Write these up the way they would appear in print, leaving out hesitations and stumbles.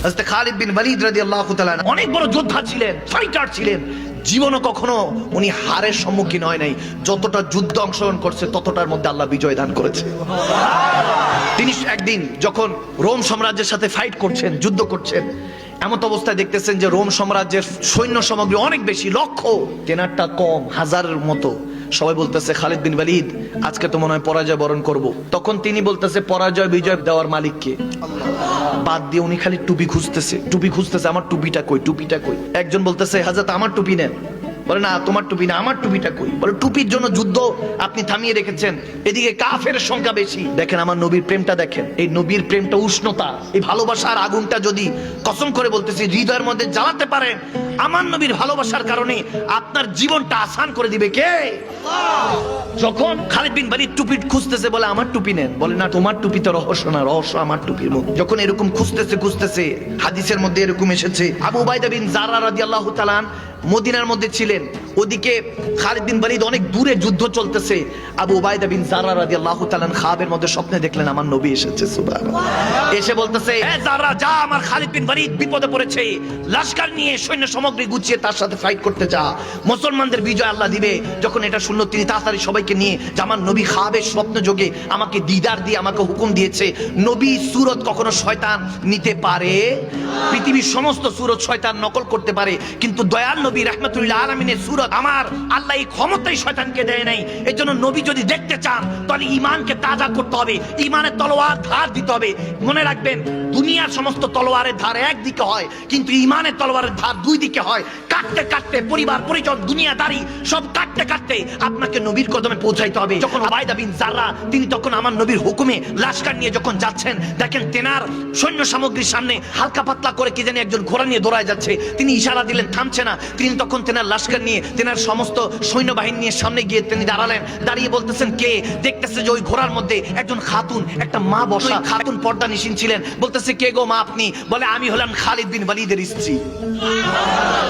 হযরত খালিদ বিন ওয়ালিদ রাদিয়াল্লাহু তাআলা অনেক বড় যোদ্ধা ছিলেন, ফাইটার ছিলেন। জীবনে কখনো উনি হারের সম্মুখীন হয় নাই। যতটা যুদ্ধ অংশগ্রহণ করছে ততটার মধ্যে আল্লাহ বিজয় দান করেছে। তিনি একদিন যখন রোম সাম্রাজ্যের সাথে ফাইট করছেন, যুদ্ধ করছেন, এমন অবস্থায় দেখতেছেন যে রোম সাম্রাজ্যের সৈন্য সামগ্রী অনেক বেশি, লক্ষ, তেনারটা কম, হাজারের মতো। সবাই বলতেছে খালিদ বিন ওয়ালিদ আজকে তো মনে হয় পরাজয় বরণ করব। তখন তিনি বলতেছে পরাজয় বিজয় দেওয়ার মালিক কে? বাদ দিয়ে উনি খালি টুপি খুঁজতেছে, আমার টুপিটা কই, টুপিটা কই। একজন বলতেছে হযরত আমার টুপি নেন, বলে না তোমার টুপি না, আমার টুপিটা কই। বলে টুপির জন্য যুদ্ধ আপনি থামিয়ে রেখেছেন, এদিকে কাফের সংখ্যা বেশি। দেখেন আমার নবীর প্রেমটা দেখেন, এই নবীর প্রেমটা, উষ্ণতা, এই ভালোবাসার আগুনটা যদি কসম করে বলতেছি হৃদয়ের মধ্যে জ্বালাতে পারেন, আমার নবীর ভালোবাসার কারণে আপনার জীবনটা আসান করে দিবে কে? যখন খালিদ বিন ওয়ালিদ টুপি খুঁজতেছে, বলে আমার টুপি নেন, বলে না তোমার টুপি তো রহস্য না, রহস্য আমার টুপির মধ্যে। যখন এরকম খুঁজতেছে হাদিসের মধ্যে এরকম এসেছে আবু উবাইদা বিন জাররা রাদিয়াল্লাহু তাআলা মদিনার মধ্যে ছিলেন, ওদিকে খালিদ বিন ওয়ালিদ অনেক দূরে যুদ্ধ চলতেছে। আবু উবাইদা বিন জাররা রাদিয়াল্লাহু তাআলা খাবের মধ্যে স্বপ্নে দেখলেন আমার নবী এসেছে, সুবহানাল্লাহ। এসে বলতেছে হে জাররা যা, আমার খালিদ বিন ওয়ালিদ বিপদে পড়েছে, লশকর নিয়ে সৈন্য সামগ্রী গুছিয়ে তার সাথে ফাইট করতে যা, মুসলমানদের বিজয় আল্লাহ দিবে। যখন এটা শুনলো তিনি তাড়াতাড়ি সবাইকে নিয়ে যে আমার নবী খাবের স্বপ্ন যোগে আমাকে দিদার দিয়ে আমাকে হুকুম দিয়েছে। নবী সুরত কখনো শয়তান নিতে পারে? পৃথিবীর সমস্ত সুরত শয়তান নকল করতে পারে, কিন্তু দয়াল নবী রাহমাতুল্লিল আলামিনের সুরত আমার আল্লাহ এই ক্ষমতাই শয়তানকে দেয় নাই। এজন্য নবী যদি দেখতে চান তাহলে ঈমানকে তাজা করতে হবে, ঈমানের তলোয়ার ধার দিতে হবে। মনে রাখবেন দুনিয়ার সমস্ত তলোয়ারের ধার একদিকে হয়, কিন্তু ঈমানের তলোয়ারের ধার দুই দিকে হয়। কাটতে কাটতে পরিবার পরিজন দুনিয়াদারি সব কাটতে কাটতে আপনাকে নবীর কদমে পৌঁছাইতে হবে। যখন উবাইদা বিন জাররা তিনি তখন আমার নবীর হুকুমে লশকর নিয়ে যখন যাচ্ছেন, দেখেন তেনার সৈন্য সামগ্রীর সামনে হালকা পাতলা করে কি জানি একজন ঘোড়া নিয়ে দৌড়ায় যাচ্ছে। তিনি ইশারা দিলেন থামছে না। তিনি তখন তেনার লশকর নিয়ে তেনার সমস্ত সৈন্যবাহিনী নিয়ে সামনে গিয়ে তিনি দাঁড়ালেন। দাঁড়িয়ে বলতেছেন কে? দেখতেছে যে ওই ঘোড়ার মধ্যে একজন খাতুন, একটা মা বসা। খাতুন পর্দা নিশিন ছিলেন। বলতেছে কে গো মা আপনি? বলে আমি হলাম খালিদ বিন ওয়ালিদের স্ত্রী।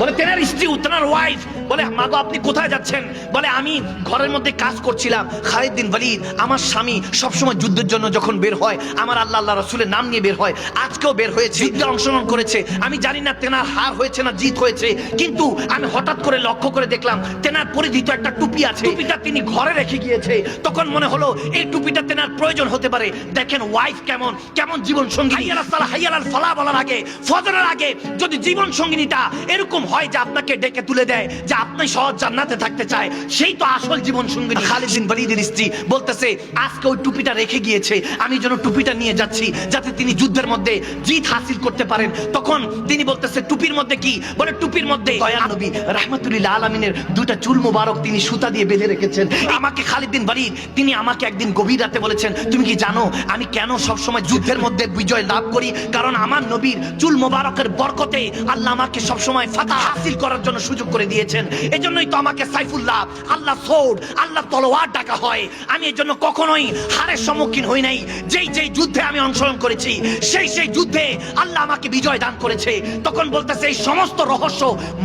বলে তেনার স্ত্রী, তেনার ওয়াইফ। বলে মা গো আপনি কোথায় যাচ্ছেন? বলে আমি ঘরের মধ্যে কাজ করছিলাম। খালিদ বিন ওয়ালিদ আমার স্বামী সবসময় যুদ্ধের জন্য যখন বের হয় আমার আল্লাহ রাসূলের নাম নিয়ে বের হয়, আজকেও বের হয়েছে, যুদ্ধে অংশগ্রহণ করেছে। আমি জানি না তেনার হার হয়েছে না জিত হয়েছে, কিন্তু আমি হঠাৎ করে লক্ষ্য করে দেখলাম তেনার পরিধিত একটা টুপি আছে, টুপিটা তিনি ঘরে রেখে গিয়েছে। তখন মনে হলো এই টুপিটা তেনার প্রয়োজন হতে পারে। দেখেন ওয়াইফ কেমন কেমন জীবন সঙ্গী। হাইয়াল সালাহ হাইয়াল ফালাহ বলার আগে, ফজরের আগে যদি জীবন সঙ্গিনীটা এরকম হয় যে আপনাকে ডেকে তুলে দেয় যে আপনি সহজ জান্নাতে থাকতে চায়, সেই তো আসল জীবন সঙ্গিনী। খালিদ বিন ওয়ালিদের স্ত্রী বলতেছে আজকে ওই টুপিটা রেখে গিয়েছে, আমি যেন টুপিটা নিয়ে যাচ্ছি যাতে তিনি যুদ্ধের মধ্যে জিত হাসিল করতে পারেন। তখন তিনি বলতেছে টুপির মধ্যে কি? বলে টুপির মধ্যে দয়াল নবী রাহমাতুল্লিল আলামিনের দুইটা চুল মোবারক তিনি সুতা দিয়ে বেঁধে রেখেছেন। আমাকে খালিদ বিন ওয়ালিদ তিনি আমাকে একদিন গভীর রাতে বলেছেন তুমি কি জানো আমি কেন সব সময় যুদ্ধের মধ্যে বিজয় লাভ করি? কারণ আমার নবীর চুল মোবারকের বরকতে আল্লাহ আমাকে সব সময় ফাতহ হাসিল করার জন্য সুযোগ করে দিয়েছেন। এজন্যই তো আমাকে সাইফুল্লাহ, আল্লাহ সোড, আল্লাহ তলোয়ার ডাকা হয়। আমি এজন্য কখনোই হারের সম্মুখীন হই নাই। যেই যুদ্ধে আমি অংশগ্রহণ করেছি সেই যুদ্ধে আল্লাহ আমাকে বিজয় দান করেছে। তখন বলতেছে এই সমস্ত রহস্য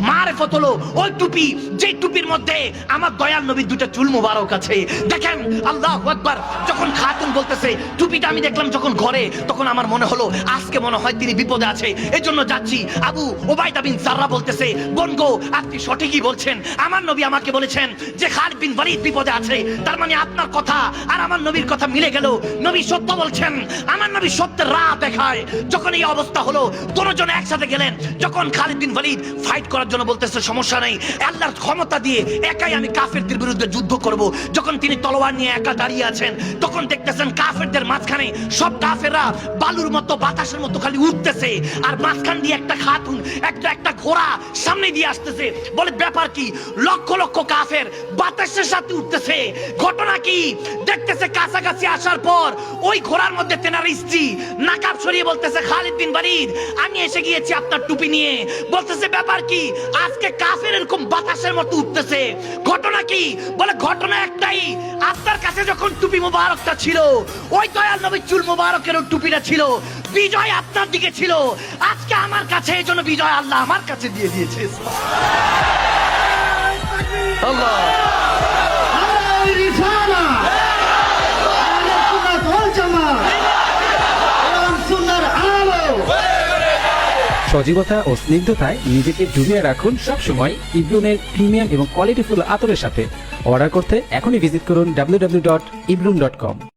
মারিফত হলো ওই টুপি, যে টুপির মধ্যে আমার দয়াল নবীর দুটো চুল মোবারক আছে। দেখেন আল্লাহু আকবার। যখন খাতুন বলতেছে টুপিটা আমি দেখলাম যখন ঘরে, তখন আমার মনে হলো আজকে মনে হয় তিনি বিপদে আছে, এজন্য যাচ্ছি। আবু উবাইদা বিন জাররা বলতেছে বোন গো আপনি সঠিকই বলছেন, আমার নবী আমাকে বলেছেন যে খালিদ বিন ওয়ালিদ বিপদে আছে, তার মানে আপনার কথা আর আমার নবীর কথা মিলে গেল। নবী সত্য বলছেন, আমার নবী সত্যের রাহ দেখায়। যখন এই অবস্থা হলো দুজন একসাথে গেলেন। যখন খালিদ বিন ওয়ালিদ ফাইট করার জন্য বলতেছে সমস্যা নাই, আল্লাহর ক্ষমতা দিয়ে একাই আমি কাফেরদের বিরুদ্ধে যুদ্ধ করব। যখন তিনি তলোয়ার নিয়ে একা দাঁড়িয়ে আছেন, তখন দেখতেছেন কাফেরদের মাঝখানে সব কাফেররা বালুর মতো বাতাসের মতো খালি উঠতেছে, আর মাঝখান দিয়ে একটা খাতুন একটা ঘোড়া সামনে দিয়ে আসতেছে। বলে ব্যাপার কি? লক্ষ লক্ষ কাফের বাতাসের সাথে উঠতেছে, ঘটনা কি? দেখতেছে কাছাকাছি আসার পর ওই ঘোড়ার মধ্যে তেনার স্ত্রী নাকাব সরিয়ে বলতেছে খালিদ বিন ওয়ালিদ আমি এসে গিয়েছি আপনার টুপি নিয়ে। বলতেছে ব্যাপার কি? আজকে কাফের এরকম বাতাসের মতো উঠতেছে, ঘটনা কি? বলে ঘটনা একটাই, আপনার কাছে যখন টুপি মোবারকটা ছিল ওই দয়াল নবীর চুল মোবারকের টুপিটা ছিল, বিজয় আপনার দিকে ছিল। আজকে আমার কাছে এই জন্য বিজয় আল্লাহ আমার কাছে দিয়ে দিয়েছে। আল্লাহ সজীবতা ও স্নিগ্ধতায় নিজেকে ডুবিয়ে রাখুন সবসময় ইবলুনের প্রিমিয়াম এবং কোয়ালিটিফুল আতরের সাথে। অর্ডার করতে এখনই ভিজিট করুন www.ibloom.com।